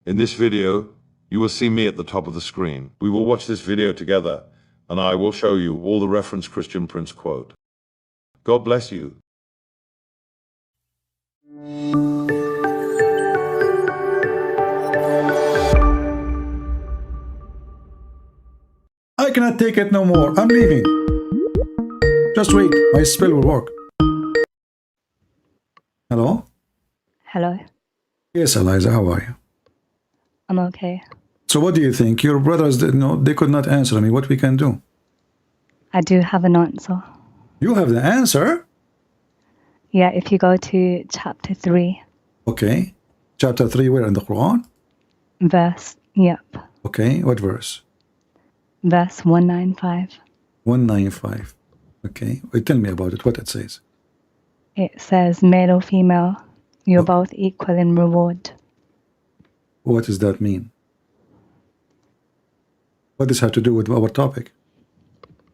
In this video, you will see me at the top of the screen. We will watch this video together, and I will show you all the reference Christian Prince quote. God bless you. I cannot take it no more. I'm leaving. Just wait. My spell will work. Hello? Hello, Yes, Eliza, how are you? I'm okay. So what do you think? Your brothers, they could not answer me. What we can do? I do have an answer. You have the answer? Yeah, if you go to chapter 3, Okay. Chapter 3, where in the Quran? yep, Okay, what verse? verse 195. 195. Okay, wait, tell me about it, what it says. It says, male or female, you're Oh. both equal in reward. What does that mean? What does this have to do with our topic?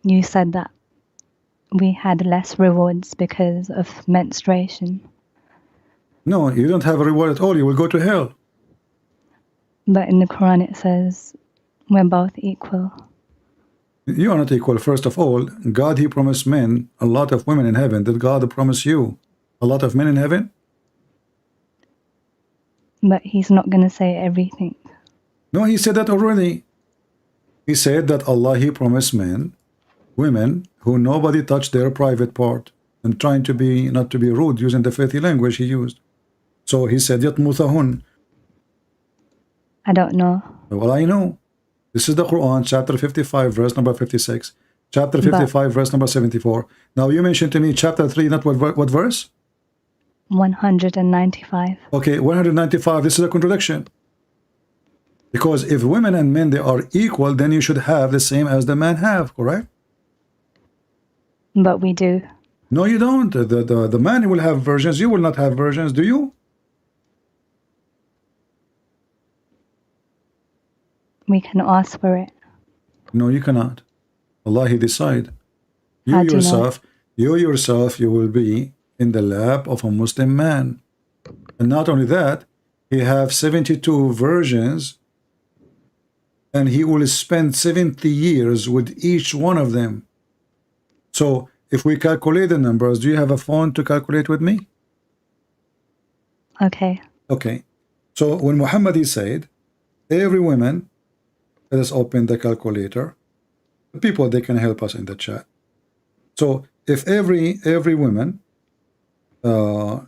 You said that we had less rewards because of menstruation, No, you don't have a reward at all. You will go to hell. but in the Quran it says we're both equal. You are not equal. First of all, God, he promised men a lot of women in heaven. Did God promise you a lot of men in heaven? But he's not going to say everything. No, he said that already. He said that Allah, he promised men, women, who nobody touched their private part. And trying to be, not to be rude, using the filthy language he used. So he said, Yatmuthahun. I don't know. Well, I know. This is the Quran, chapter 55, verse number 56. Chapter 55, verse number 74. Now, you mentioned to me chapter 3, not what verse? 195. Okay, 195, this is a contradiction. Because if women and men, they are equal, then you should have the same as the men have, correct? But we do. No, you don't. The man will have virgins. You will not have virgins, do you? We can ask for it. No, you cannot. Allah, he decide. How do you know? You yourself, you will be in the lap of a Muslim man. And not only that, he have 72 virgins, and he will spend 70 years with each one of them. So, if we calculate the numbers, do you have a phone to calculate with me? Okay. Okay. So, when Muhammad he said, every woman, let us open the calculator. The people, they can help us in the chat. So, if every woman,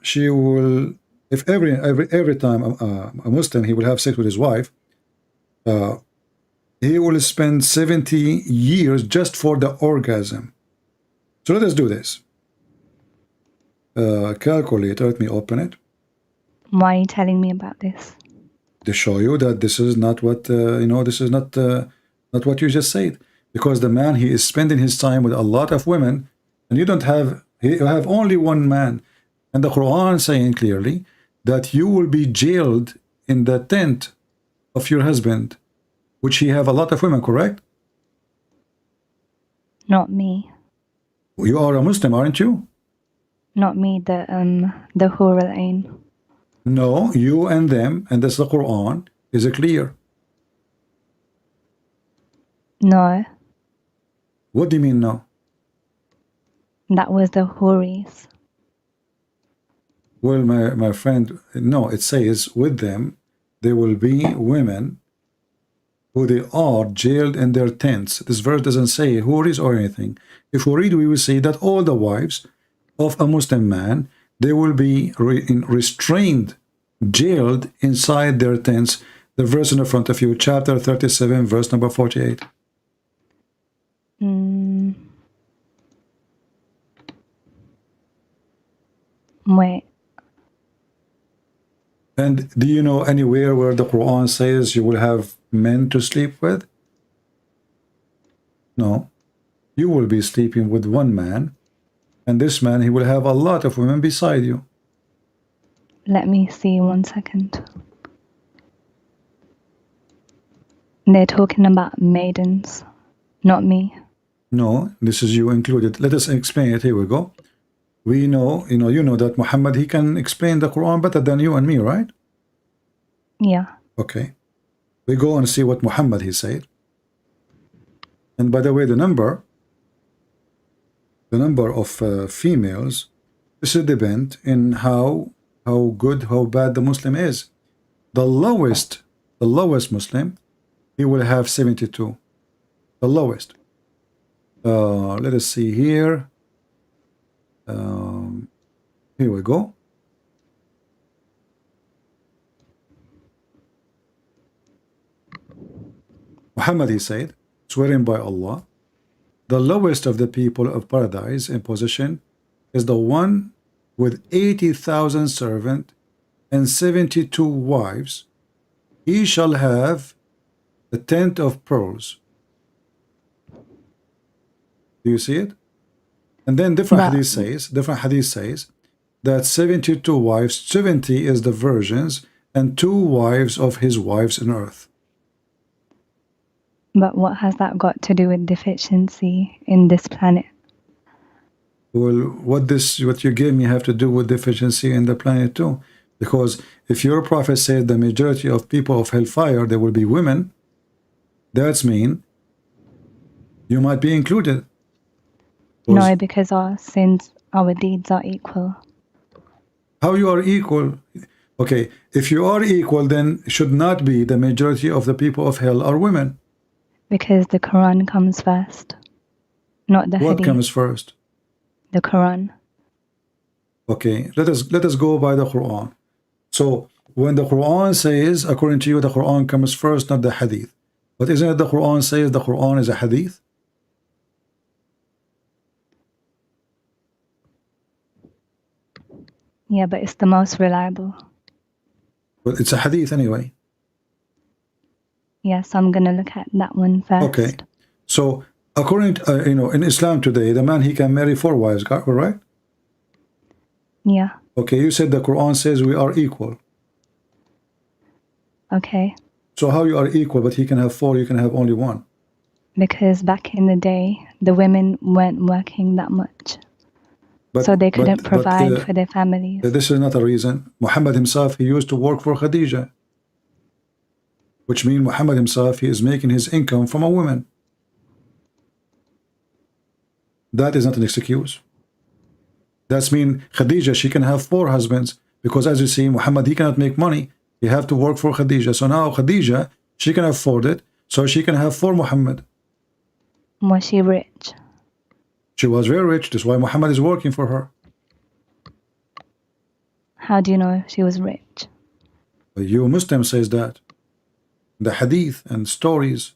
she will, if every time a Muslim he will have sex with his wife, he will spend 70 years just for the orgasm. So let us do this. Calculator, let me open it. Why are you telling me about this? To show you that this is not what this is not what you just said. Because the man, he is spending his time with a lot of women, and you don't have, you have only one man. And the Quran saying clearly that you will be jailed in the tent of your husband, which he have a lot of women, correct? Not me. You are a Muslim, aren't you? Not me, the Hur al-Ain. No, you and them, and that's the Quran. Is it clear? No, What do you mean no? that was the Huris. Well, my friend, no, it says with them, there will be women who they are jailed in their tents. This verse doesn't say Huris or anything. If we read, we will see that all the wives of a Muslim man, they will be restrained, jailed inside their tents. The verse in the front of you, chapter 37, verse number 48. Wait, And do you know anywhere where the Quran says you will have men to sleep with? No. You will be sleeping with one man, and this man, he will have a lot of women beside you. let me see 1 second. They're talking about maidens, not me. No, this is you included. Let us explain it. Here we go. We know, you know that Muhammad, he can explain the Quran better than you and me, right? Yeah. Okay. We go and see what Muhammad he said. And by the way, the number of females, this will depend in how good, how bad the Muslim is. The lowest Muslim, he will have 72. The lowest. Let us see here. Here we go. Muhammad, he said, swearing by Allah, the lowest of the people of paradise in position is the one with 80,000 servants and 72 wives. He shall have the tent of pearls. Do you see it? And then different hadith says that 72 wives, 70 is the virgins, and 2 wives of his wives on earth. But what has that got to do with deficiency in this planet? Well, what you gave me have to do with deficiency in the planet too. Because if your prophet said the majority of people of hellfire, there will be women, that's mean you might be included. No, because our sins, our deeds are equal. How you are equal? Okay, if you are equal, then it should not be the majority of the people of hell are women. Because the Quran comes first, not the What Hadith. comes first? The Quran. Okay, let us go by the Quran. So when the Quran says, according to you, the Quran comes first, not the Hadith. But isn't it the Quran says the Quran is a Hadith? Yeah, but it's the most reliable. But it's a Hadith anyway. Yes, I'm going to look at that one first. Okay. So according to, in Islam today, the man, he can marry 4 wives, right? Yeah. Okay, you said the Quran says we are equal. Okay. So how you are equal, but he can have 4, you can have only 1? Because back in the day, the women weren't working that much. So they couldn't provide for their families. This is not a reason. Muhammad himself, he used to work for Khadija. Which means Muhammad himself, he is making his income from a woman. That is not an excuse. That's mean Khadija, she can have 4 husbands. Because as you see, Muhammad, he cannot make money. He have to work for Khadija. So now Khadija, she can afford it. So she can have 4 Muhammad. Was she rich? She was very rich. That's why Muhammad is working for her. How do you know she was rich? You Muslim says that. The hadith and stories.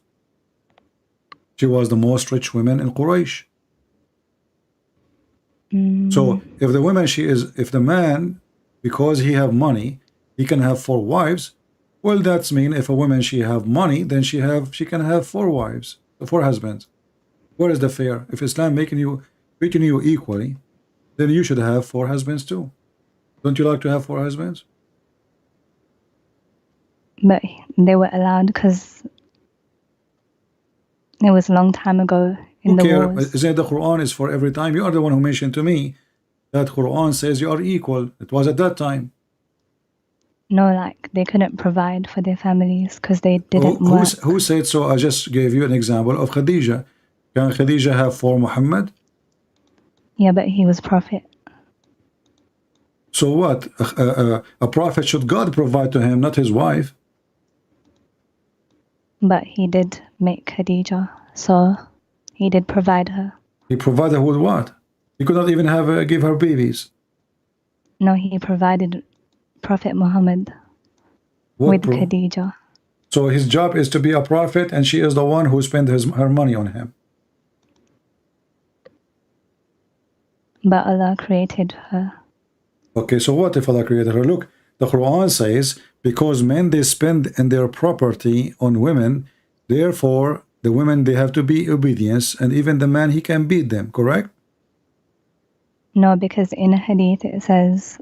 She was the most rich woman in Quraysh. So if the woman, if the man, because he have money, he can have 4 wives, well, that's mean if a woman, she have money, then she can have 4 wives, 4 husbands. Where is the fair? If Islam treating you equally, then you should have 4 husbands too. Don't you like to have 4 husbands? But they were allowed because it was a long time ago in the wars. Isn't it the Quran is for every time? You are the one who mentioned to me that Quran says you are equal. It was at that time. No, like they couldn't provide for their families because they didn't work. Who said so? I just gave you an example of Khadija. Can Khadija have 4 Muhammad? Yeah, but he was prophet. So what? A prophet, should God provide to him, not his wife? But he did make Khadija, so he did provide her. He provided her with what? He could not even give her babies. No, he provided Prophet Muhammad with Khadija. So his job is to be a prophet, and she is the one who spent her money on him. But Allah created her. Okay, so what if Allah created her? Look, the Quran says, because men, they spend in their property on women, therefore the women, they have to be obedience, and even the man, he can beat them, correct? No, because in a hadith it says,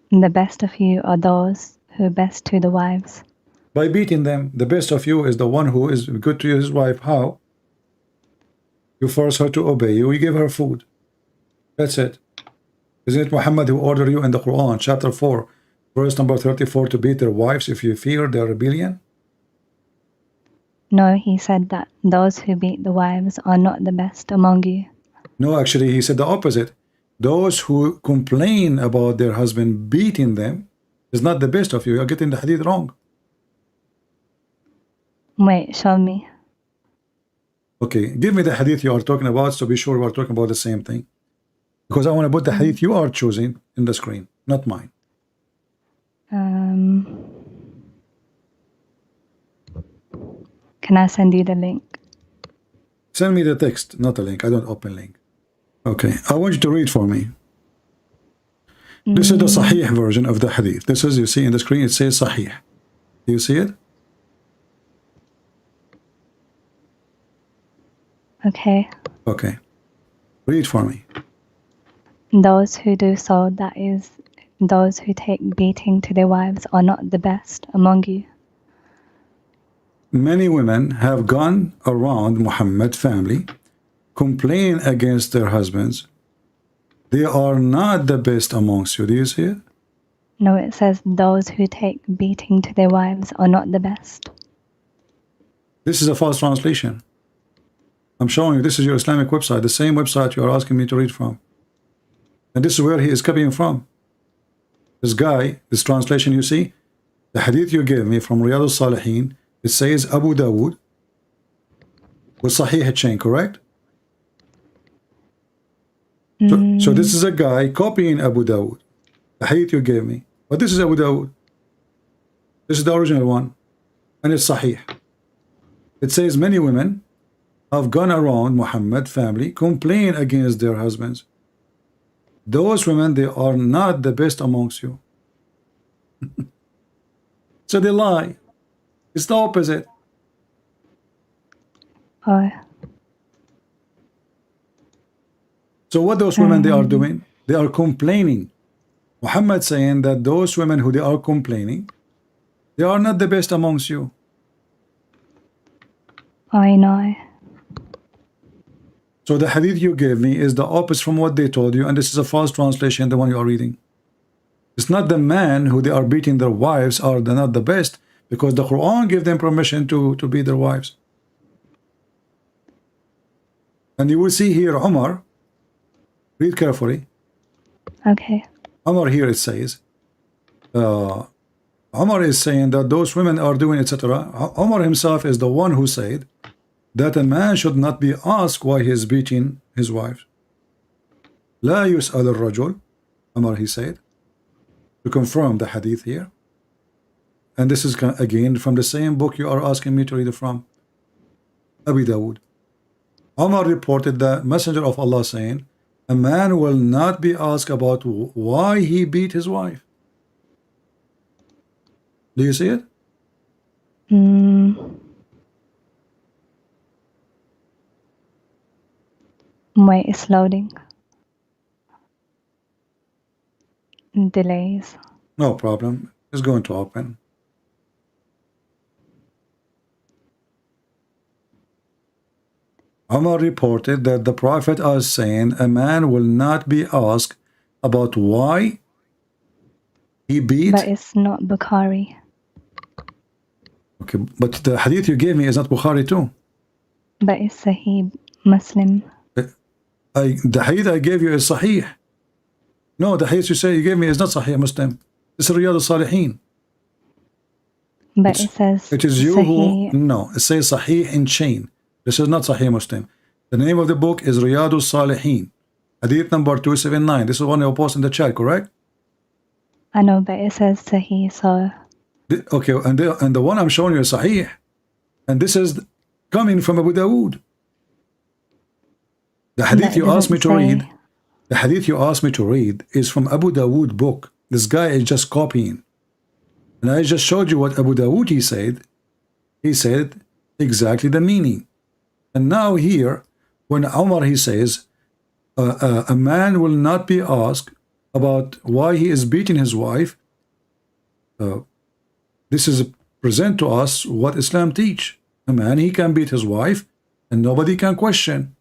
the best of you are those who are best to the wives. By beating them. The best of you is the one who is good to his wife. How? You force her to obey you, you give her food. That's it. Isn't it Muhammad who ordered you in the Quran, chapter 4, Verse number 34, to beat their wives if you fear their rebellion. No, he said that those who beat the wives are not the best among you. No, actually, he said the opposite. Those who complain about their husband beating them is not the best of you. You're getting the hadith wrong. Wait, show me. Okay, give me the hadith you are talking about, so be sure we are talking about the same thing. Because I want to put the hadith you are choosing in the screen, not mine. Can I send you the link? Send me the text, not a link. I don't open link. Okay, I want you to read for me. This is the Sahih version of the hadith. This is, you see in the screen, it says Sahih. Do you see it? Okay. Okay. Read for me. Those who do so, that is, those who take beating to their wives, are not the best among you. Many women have gone around Muhammad family, complain against their husbands. They are not the best amongst you. Do you see it? No, it says those who take beating to their wives are not the best. This is a false translation. I'm showing you, this is your Islamic website, the same website you are asking me to read from. And this is where he is copying from. This guy, this translation you see, the hadith you gave me from Riyadh al-Salihin, it says Abu Dawood with Sahih chain, correct? So this is a guy copying Abu Dawood, the hadith you gave me. But this is Abu Dawood. This is the original one. And it's Sahih. It says many women have gone around Muhammad family, complain against their husbands. Those women, they are not the best amongst you. So they lie. It's the opposite. Oh, So what those women they are doing? They are complaining. Muhammad saying that those women who they are complaining, they are not the best amongst you. I know. So the hadith you gave me is the opposite from what they told you, and this is a false translation, the one you are reading. It's not the men who they are beating their wives are not the best, because the Quran gave them permission to beat their wives. And you will see here Umar, read carefully. Okay. Umar here it says, Umar is saying that those women are doing etc. Umar himself is the one who said that a man should not be asked why he is beating his wife. لا يسأل الرجل, Umar he said, to confirm the hadith here. And this is again from the same book you are asking me to read it from, Abu Dawood. Umar reported the Messenger of Allah saying, a man will not be asked about why he beat his wife. Do you see it? Wait, it's loading. Delays. No problem. It's going to open. Umar reported that the Prophet is saying a man will not be asked about why he beat. But it's not Bukhari. Okay, but the hadith you gave me is not Bukhari too. But it's Sahih Muslim. The hadith I gave you is Sahih. No, the hadith you say you gave me is not Sahih Muslim. It's Riyadh al-Salihin. But it says it is you Sahih. who, no, it says Sahih in chain. This is not Sahih Muslim. The name of the book is Riyadh al-Salihin. Hadith number 279. This is one you post in the chat, correct? I know, but it says Sahih, so... Okay, and the one I'm showing you is Sahih. And this is coming from Abu Dawood. The hadith you asked me to read, the hadith you asked me to read is from Abu Dawood book. This guy is just copying. And I just showed you what Abu Dawood he said. He said exactly the meaning. And now here, when Umar he says, a man will not be asked about why he is beating his wife, this is present to us what Islam teach. A man, he can beat his wife and nobody can question.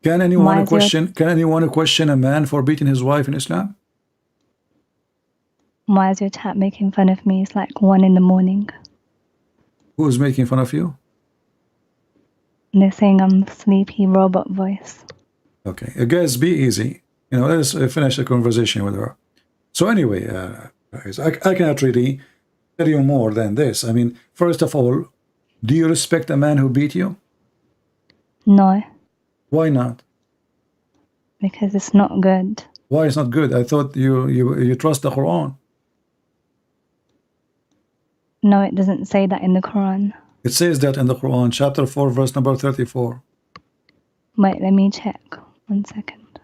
Can anyone question a man for beating his wife in Islam? Why is your chat making fun of me? It's like 1 in the morning. Who is making fun of you? And they're saying I'm sleepy robot voice. Okay, guys, be easy. You know, let's finish the conversation with her. So anyway, guys, I cannot really tell you more than this. I mean, first of all, do you respect a man who beat you? No, Why not? because it's not good. Why it's not good? I thought you trust the Quran. No, it doesn't say that in the Quran. It says that in the Quran, chapter 4, verse number 34. Wait, let me check. 1 second.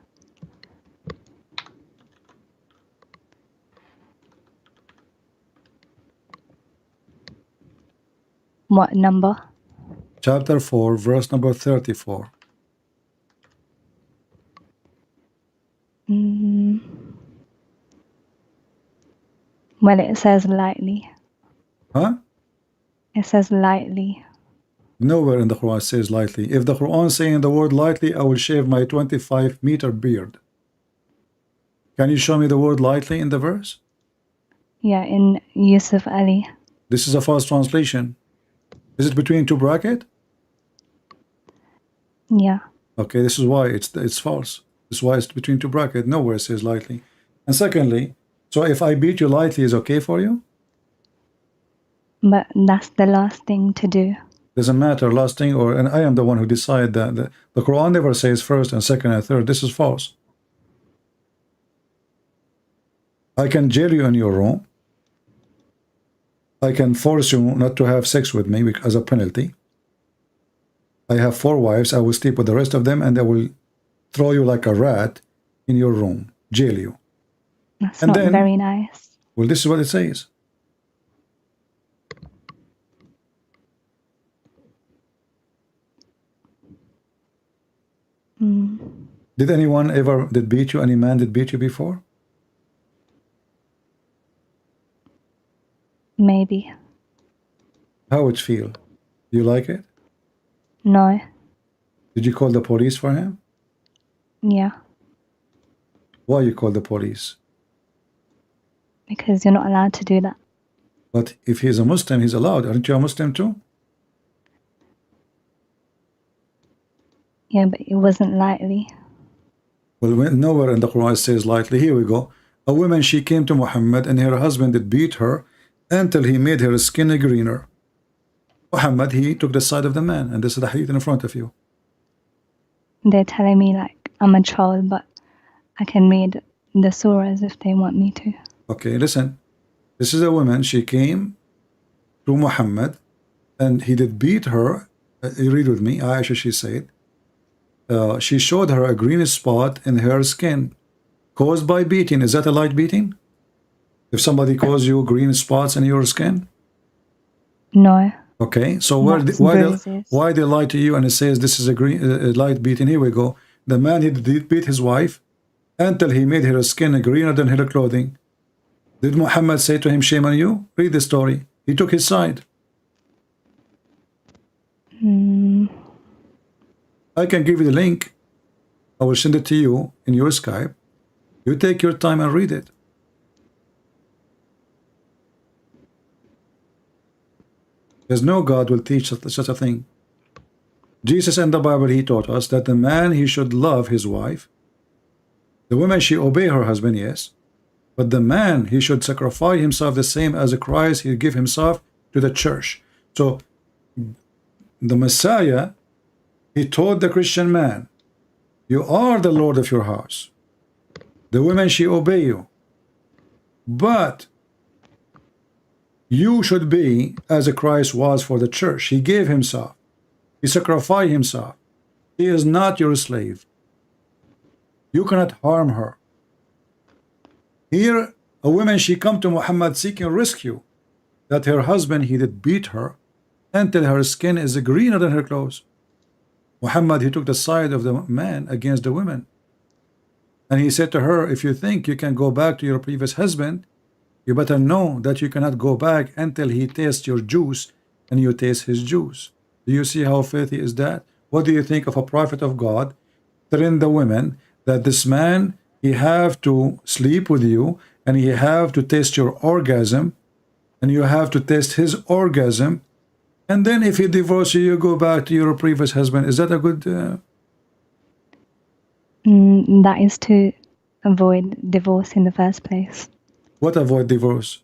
What number? Chapter 4, verse number 34. Well, it says lightly. Huh? It says lightly. Nowhere in the Quran says lightly. If the Quran saying the word lightly, I will shave my 25-meter beard. Can you show me the word lightly in the verse? Yeah, in Yusuf Ali. This is a false translation. Is it between two brackets? Yeah. Okay, this is why it's false. This is why it's between two brackets. Nowhere it says lightly. And secondly, so if I beat you lightly is okay for you? But that's the last thing to do. Doesn't matter, last thing, and I am the one who decide that the Quran never says first and second and third. This is false. I can jail you in your room. I can force you not to have sex with me as a penalty. I have 4 wives. I will sleep with the rest of them, and I will throw you like a rat in your room, jail you. That's And not then- very nice. Well, this is what it says. Did anyone ever beat you? Any man did beat you before? Maybe. How it feel? You like it? No. Did you call the police for him? Yeah. Why you call the police? Because you're not allowed to do that. But if he's a Muslim, he's allowed. Aren't you a Muslim too? Yeah, but it wasn't lightly. Well, nowhere in the Quran it says lightly. Here we go. A woman, she came to Muhammad and her husband did beat her until he made her skin greener. Muhammad, he took the side of the man, and this is the hadith in front of you. They're telling me like I'm a troll, but I can read the surahs if they want me to. Okay, listen. This is a woman, she came to Muhammad and he did beat her. You read with me, Aisha, she said. She showed her a green spot in her skin caused by beating. Is that a light beating? If somebody caused you green spots in your skin? No. Okay, so That's bruises. why they lie to you and it says this is a light beating? Here we go. The man, he did beat his wife until he made her skin greener than her clothing. Did Muhammad say to him, shame on you? Read the story. He took his side. I can give you the link. I will send it to you in your Skype. You take your time and read it. There's no God will teach such a thing. Jesus in the Bible, he taught us that the man, he should love his wife. The woman, she obey her husband, yes. But the man, he should sacrifice himself the same as Christ, he give himself to the church. So the Messiah, he told the Christian man, you are the Lord of your house. The women, she obey you. But you should be as Christ was for the church. He gave himself. He sacrificed himself. He is not your slave. You cannot harm her. Here, a woman, she come to Muhammad seeking rescue, that her husband, he did beat her until her skin is greener than her clothes. Muhammad, he took the side of the man against the women. And he said to her, if you think you can go back to your previous husband, you better know that you cannot go back until he tastes your juice and you taste his juice. Do you see how filthy is that? What do you think of a prophet of God telling the women that this man, he have to sleep with you and you have to test your orgasm, and you have to test his orgasm, and then if he divorces you, you go back to your previous husband. Is that a good... That is to avoid divorce in the first place. What avoid divorce?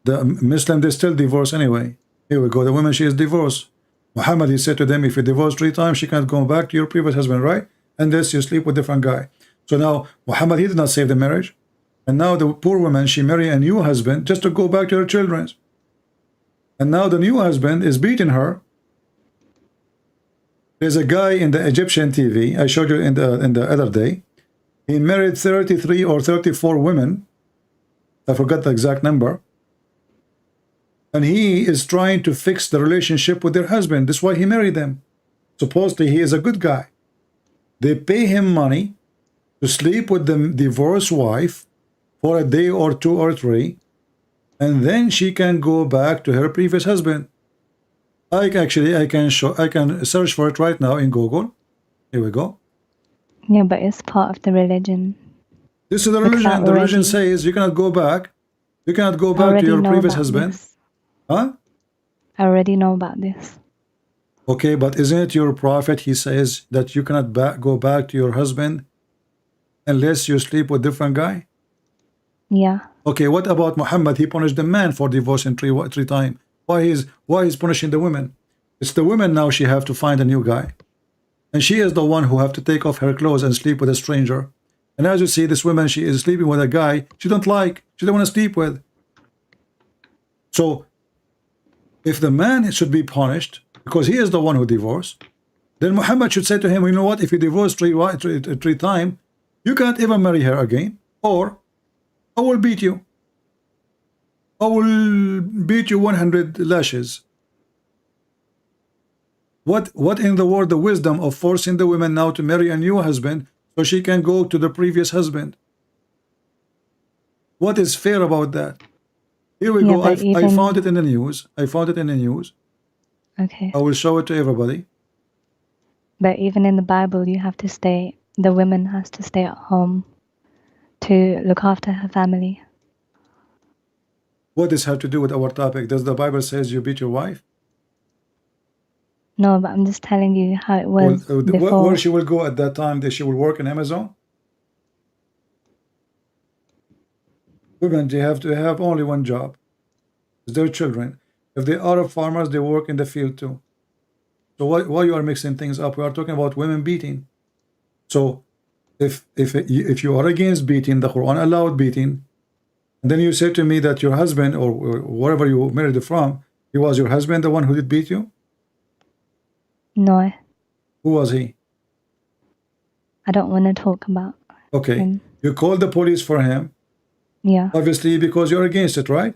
The Muslim, they still divorce anyway. Here we go. The woman, she is divorced. Muhammad, he said to them, if you divorce 3 times, she can't go back to your previous husband, right? Unless you sleep with a different guy. So now, Muhammad, he did not save the marriage. And now the poor woman, she married a new husband just to go back to her children. And now the new husband is beating her. There's a guy in the Egyptian TV, I showed you in the other day. He married 33 or 34 women. I forgot the exact number. And he is trying to fix the relationship with their husband. That's why he married them. Supposedly he is a good guy. They pay him money to sleep with the divorced wife for a day or 2 or 3, and then she can go back to her previous husband. I can search for it right now in Google. Here we go. Yeah, but it's part of the religion. This is the religion. The religion says you cannot go back. You cannot go back to your previous husband. Huh? I already know about this. Okay, but isn't it your prophet? He says that you cannot go back to your husband unless you sleep with a different guy. Yeah. Okay, what about Muhammad? He punished the man for divorcing 3 times. Why he's punishing the women? It's the women now. She have to find a new guy, and she is the one who have to take off her clothes and sleep with a stranger. And as you see, this woman, she is sleeping with a guy she don't like. She don't want to sleep with. So, if the man should be punished because he is the one who divorced, then Muhammad should say to him, you know what? If you divorce 3 times, you can't ever marry her again, or I will beat you. I will beat you 100 lashes. What in the world the wisdom of forcing the woman now to marry a new husband so she can go to the previous husband? What is fair about that? Here we go. I found it in the news. Okay. I will show it to everybody. But even in the Bible, you have to stay. The woman has to stay at home to look after her family. What does have to do with our topic? Does the Bible says you beat your wife? No, but I'm just telling you how it was before. Where she will go at that time? That she will work in Amazon? Women, they have to have only one job. It's their children. If they are farmers, they work in the field too. So why you are mixing things up? We are talking about women beating. So if you are against beating, the Quran allowed beating, and then you say to me that your husband or wherever you married from, he was your husband, the one who did beat you? No. Who was he? I don't want to talk about Okay. him. You called the police for him. Yeah. Obviously because you're against it, right?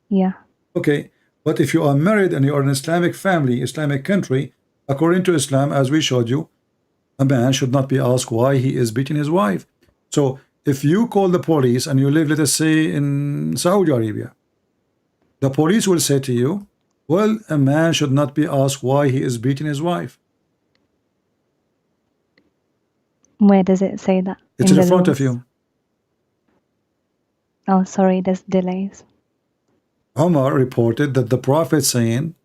Yeah. Okay. But if you are married and you are in an Islamic family, Islamic country, according to Islam, as we showed you, a man should not be asked why he is beating his wife. So if you call the police and you live, let us say, in Saudi Arabia, the police will say to you, well, a man should not be asked why he is beating his wife. Where does it say that? It's in the front laws? of you. Oh, sorry, there's delays. Umar reported that the Prophet saying,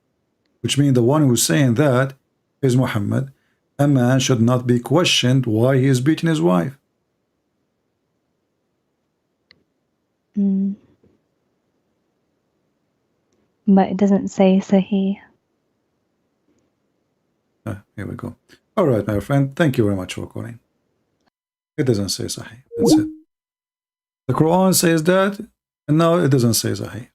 which means the one who's saying that is Muhammad, a man should not be questioned why he is beating his wife. But it doesn't say Sahih. Here we go. All right, my friend. Thank you very much for calling. It doesn't say Sahih. That's it. The Quran says that, and now it doesn't say Sahih.